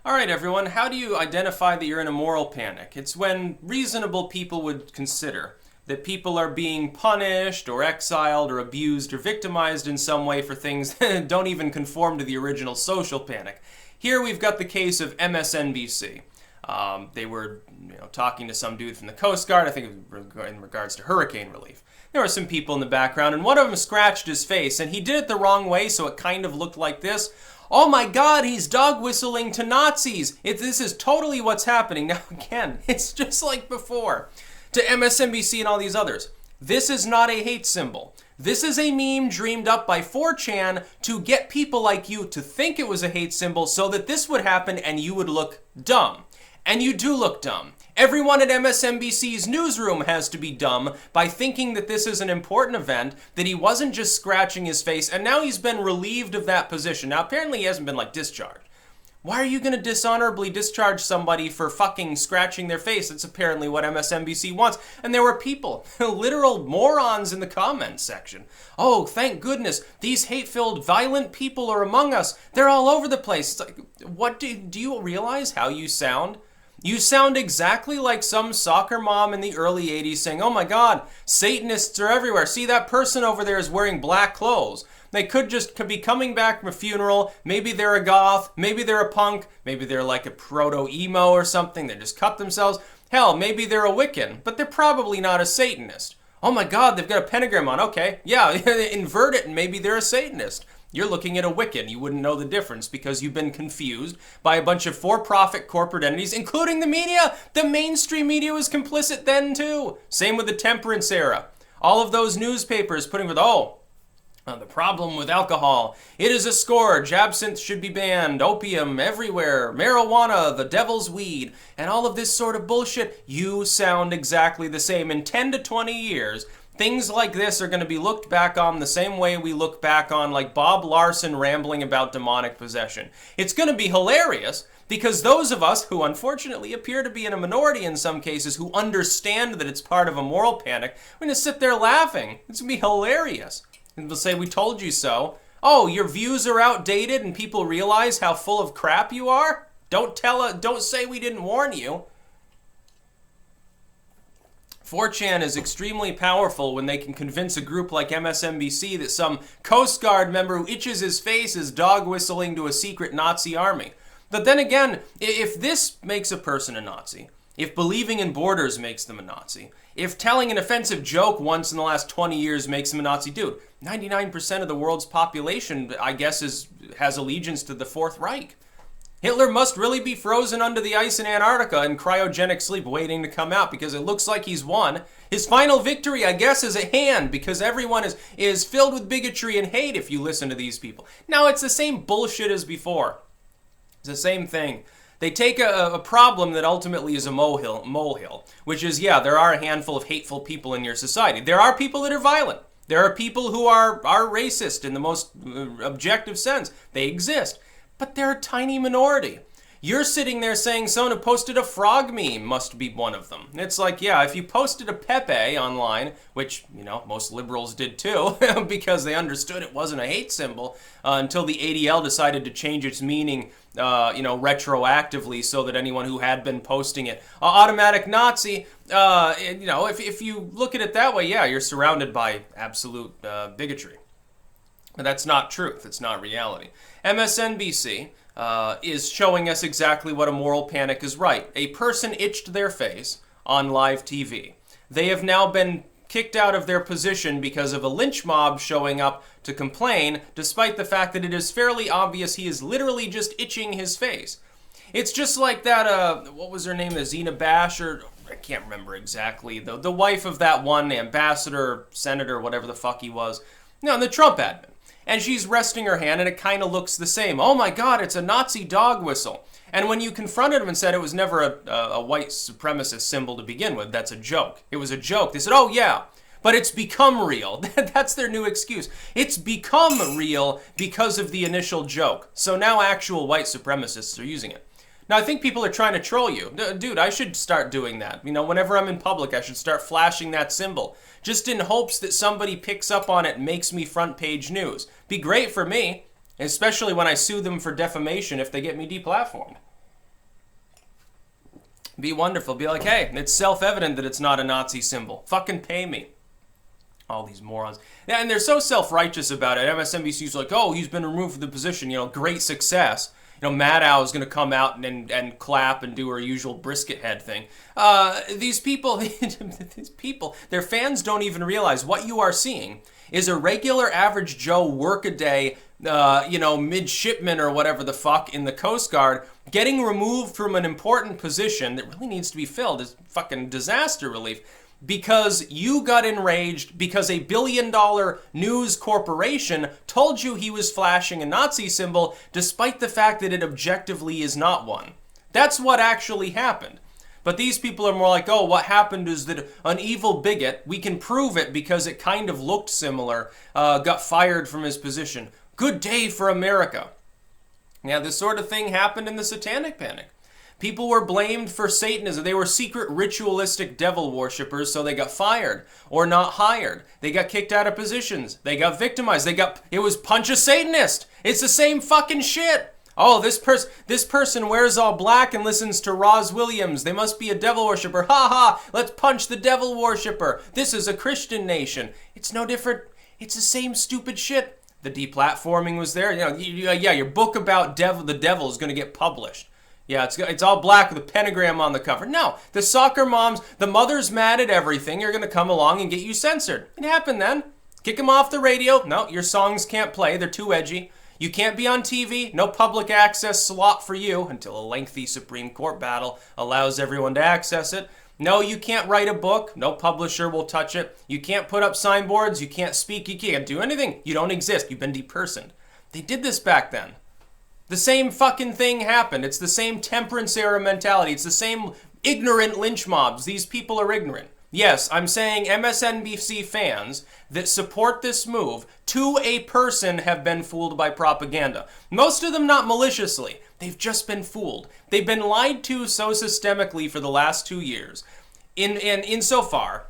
All right, everyone, how do you identify that you're in a moral panic? It's when reasonable people would consider that people are being punished or exiled or abused or victimized in some way for things that don't even conform to the original social panic. Here we've got the case of MSNBC. They were talking to some dude from the Coast Guard, I think in regards to hurricane relief. There were some people in the background, and one of them scratched his face, and he did it the wrong way, so it kind of looked like this. Oh my God, he's dog whistling to Nazis. This is totally what's happening. Now again, it's just like before. To MSNBC and all these others. This is not a hate symbol. This is a meme dreamed up by 4chan to get people like you to think it was a hate symbol so that this would happen and you would look dumb. And you do look dumb. Everyone at MSNBC's newsroom has to be dumb by thinking that this is an important event, that he wasn't just scratching his face, and now he's been relieved of that position. Now, apparently he hasn't been, discharged. Why are you going to dishonorably discharge somebody for fucking scratching their face? That's apparently what MSNBC wants. And there were people, literal morons in the comments section. Oh, thank goodness, these hate-filled, violent people are among us. They're all over the place. It's like, what do you realize how you sound? You sound exactly like some soccer mom in the early 80s saying, oh my God, Satanists are everywhere. See, that person over there is wearing black clothes. They could be coming back from a funeral. Maybe they're a goth. Maybe they're a punk. Maybe they're like a proto-emo or something. They just cut themselves. Hell, maybe they're a Wiccan, but they're probably not a Satanist. Oh my God, they've got a pentagram on. Okay, yeah, invert it and maybe they're a Satanist. You're looking at a Wiccan. You wouldn't know the difference because you've been confused by a bunch of for-profit corporate entities, including the media. The mainstream media was complicit then too. Same with the temperance era. All of those newspapers putting with, the problem with alcohol. It is a scourge. Absinthe should be banned. Opium everywhere. Marijuana, the devil's weed. And all of this sort of bullshit. You sound exactly the same. In 10 to 20 years, things like this are going to be looked back on the same way we look back on Bob Larson rambling about demonic possession. It's going to be hilarious because those of us who unfortunately appear to be in a minority in some cases who understand that it's part of a moral panic, we're going to sit there laughing. It's going to be hilarious. And they'll say, we told you so. Oh, your views are outdated and people realize how full of crap you are? Don't say we didn't warn you. 4chan is extremely powerful when they can convince a group like MSNBC that some Coast Guard member who itches his face is dog whistling to a secret Nazi army. But then again, if this makes a person a Nazi, if believing in borders makes them a Nazi, if telling an offensive joke once in the last 20 years makes them a Nazi, dude, 99% of the world's population, I guess, has allegiance to the Fourth Reich. Hitler must really be frozen under the ice in Antarctica in cryogenic sleep waiting to come out because it looks like he's won. His final victory, I guess, is at hand because everyone is filled with bigotry and hate if you listen to these people. Now, it's the same bullshit as before. It's the same thing. They take a problem that ultimately is a molehill, which is, yeah, there are a handful of hateful people in your society. There are people that are violent. There are people who are racist in the most objective sense. They exist. But they're a tiny minority. You're sitting there saying someone who posted a frog meme must be one of them. It's like, yeah, if you posted a Pepe online, which, most liberals did too, because they understood it wasn't a hate symbol until the ADL decided to change its meaning, retroactively so that anyone who had been posting it, automatic Nazi, if you look at it that way, yeah, you're surrounded by absolute bigotry. But that's not truth. It's not reality. MSNBC is showing us exactly what a moral panic is right. A person itched their face on live TV. They have now been kicked out of their position because of a lynch mob showing up to complain, despite the fact that it is fairly obvious he is literally just itching his face. It's just like that, what was her name, the Zena Bash, or I can't remember exactly, the wife of that one ambassador, senator, whatever the fuck he was. No, the Trump admin. And she's resting her hand, and it kind of looks the same. Oh my God, it's a Nazi dog whistle. And when you confronted him and said it was never a white supremacist symbol to begin with, that's a joke. It was a joke. They said, oh yeah, but it's become real. That's their new excuse. It's become real because of the initial joke. So now actual white supremacists are using it. Now, I think people are trying to troll you. Dude, I should start doing that. Whenever I'm in public, I should start flashing that symbol. Just in hopes that somebody picks up on it and makes me front page news. Be great for me, especially when I sue them for defamation if they get me deplatformed. Be wonderful. Be like, hey, it's self-evident that it's not a Nazi symbol. Fucking pay me. All these morons. Yeah, and they're so self-righteous about it. MSNBC's like, oh, he's been removed from the position. You know, great success. You know, Maddow is going to come out and clap and do her usual brisket head thing. These people, their fans don't even realize what you are seeing is a regular average Joe workaday, midshipman or whatever the fuck in the Coast Guard getting removed from an important position that really needs to be filled as fucking disaster relief because you got enraged because a billion-dollar news corporation told you he was flashing a Nazi symbol despite the fact that it objectively is not one. That's what actually happened. But these people are more like, oh, what happened is that an evil bigot, we can prove it because it kind of looked similar, got fired from his position. Good day for America. Yeah, this sort of thing happened in the Satanic Panic. People were blamed for Satanism. They were secret ritualistic devil worshippers, so they got fired or not hired. They got kicked out of positions. They got victimized. It was punch a Satanist. It's the same fucking shit. Oh, this person wears all black and listens to Roz Williams. They must be a devil worshipper. Ha ha, let's punch the devil worshipper. This is a Christian nation. It's no different. It's the same stupid shit. The deplatforming was there. Your book about the devil is going to get published. Yeah, it's all black with a pentagram on the cover. No, the soccer moms, the mothers mad at everything are going to come along and get you censored. It happened then. Kick them off the radio. No, your songs can't play. They're too edgy. You can't be on TV. No public access slot for you until a lengthy Supreme Court battle allows everyone to access it. No, you can't write a book. No publisher will touch it. You can't put up signboards. You can't speak. You can't do anything. You don't exist. You've been depersoned. They did this back then. The same fucking thing happened. It's the same temperance era mentality. It's the same ignorant lynch mobs. These people are ignorant. Yes, I'm saying MSNBC fans that support this move to a person have been fooled by propaganda. Most of them not maliciously. They've just been fooled. They've been lied to so systemically for the last 2 years. Insofar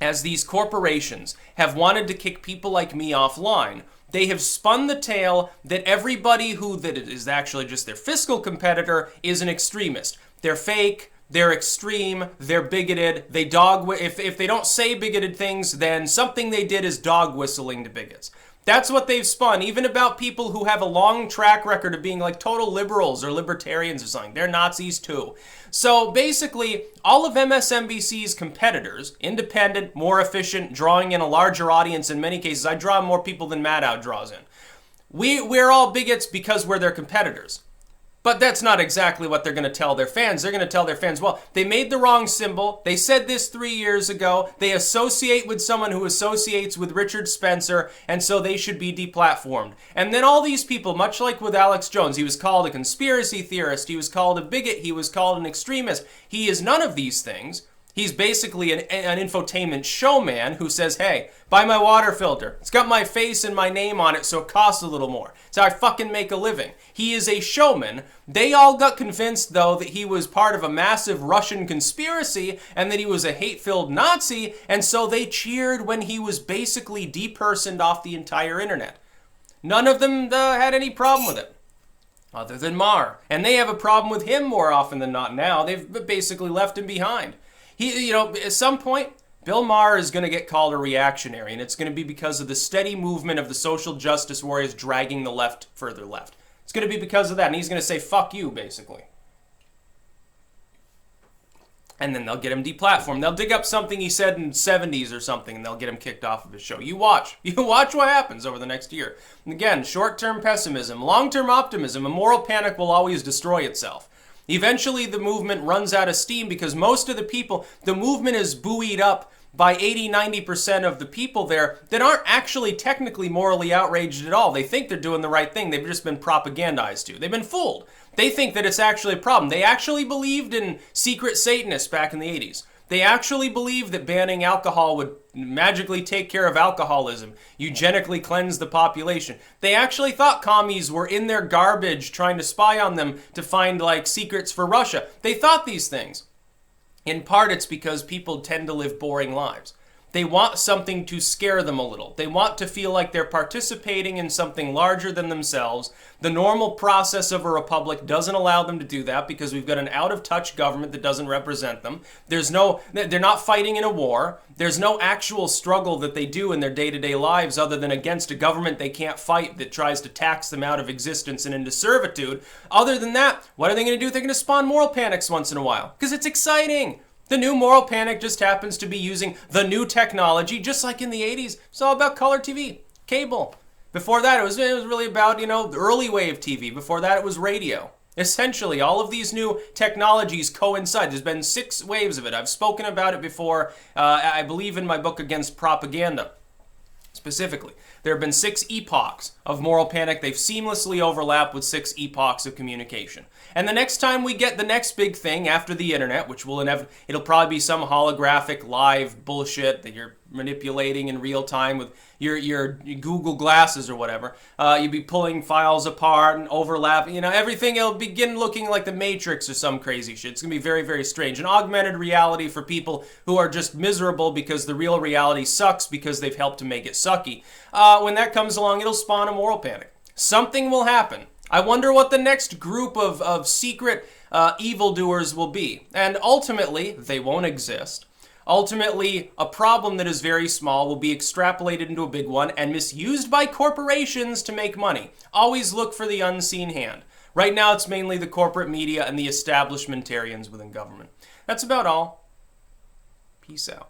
as these corporations have wanted to kick people like me offline, they have spun the tale that everybody that is actually just their fiscal competitor is an extremist. They're fake, they're extreme, they're bigoted, if they don't say bigoted things, then something they did is dog whistling to bigots. That's what they've spun, even about people who have a long track record of being like total liberals or libertarians or something. They're Nazis too. So basically, all of MSNBC's competitors, independent, more efficient, drawing in a larger audience in many cases. I draw more people than Maddow draws in. We're all bigots because we're their competitors. But that's not exactly what they're going to tell their fans. They're going to tell their fans, well, they made the wrong symbol. They said this 3 years ago. They associate with someone who associates with Richard Spencer, and so they should be deplatformed. And then all these people, much like with Alex Jones, he was called a conspiracy theorist. He was called a bigot. He was called an extremist. He is none of these things. He's basically an infotainment showman who says, hey, buy my water filter. It's got my face and my name on it, so it costs a little more. It's how I fucking make a living. He is a showman. They all got convinced, though, that he was part of a massive Russian conspiracy and that he was a hate-filled Nazi, and so they cheered when he was basically depersoned off the entire internet. None of them had any problem with it, other than Maher. And they have a problem with him more often than not now. They've basically left him behind. At some point, Bill Maher is going to get called a reactionary, and it's going to be because of the steady movement of the social justice warriors dragging the left further left. It's going to be because of that, and he's going to say, fuck you, basically. And then they'll get him deplatformed. They'll dig up something he said in the 70s or something, and they'll get him kicked off of his show. You watch. You watch what happens over the next year. And again, short-term pessimism, long-term optimism, a moral panic will always destroy itself. Eventually, the movement runs out of steam because most of the movement is buoyed up by 80-90% of the people there that aren't actually technically morally outraged at all. They think they're doing the right thing. They've just been propagandized to. They've been fooled. They think that it's actually a problem. They actually believed in secret Satanists back in the 80s. They actually believed that banning alcohol would magically take care of alcoholism, eugenically cleanse the population. They actually thought commies were in their garbage trying to spy on them to find, secrets for Russia. They thought these things. In part, it's because people tend to live boring lives. They want something to scare them a little. They want to feel like they're participating in something larger than themselves. The normal process of a republic doesn't allow them to do that because we've got an out-of-touch government that doesn't represent them. They're not fighting in a war. There's no actual struggle that they do in their day-to-day lives other than against a government they can't fight that tries to tax them out of existence and into servitude. Other than that, what are they going to do? They're going to spawn moral panics once in a while because it's exciting. The new moral panic just happens to be using the new technology, just like in the 80s. It's all about color TV, cable. Before that, it was really about, the early wave TV. Before that, it was radio. Essentially, all of these new technologies coincide. There's been 6 waves of it. I've spoken about it before, I believe in my book Against Propaganda. Specifically, there have been 6 epochs of moral panic. They've seamlessly overlapped with 6 epochs of communication. And the next time we get the next big thing after the internet, which it'll probably be some holographic live bullshit that you're manipulating in real time with your Google glasses or whatever. You'll be pulling files apart and overlapping. Everything will begin looking like the Matrix or some crazy shit. It's going to be very, very strange. An augmented reality for people who are just miserable because the real reality sucks because they've helped to make it sucky. When that comes along, it'll spawn a moral panic. Something will happen. I wonder what the next group of secret evildoers will be. And ultimately, they won't exist. Ultimately, a problem that is very small will be extrapolated into a big one and misused by corporations to make money. Always look for the unseen hand. Right now, it's mainly the corporate media and the establishmentarians within government. That's about all. Peace out.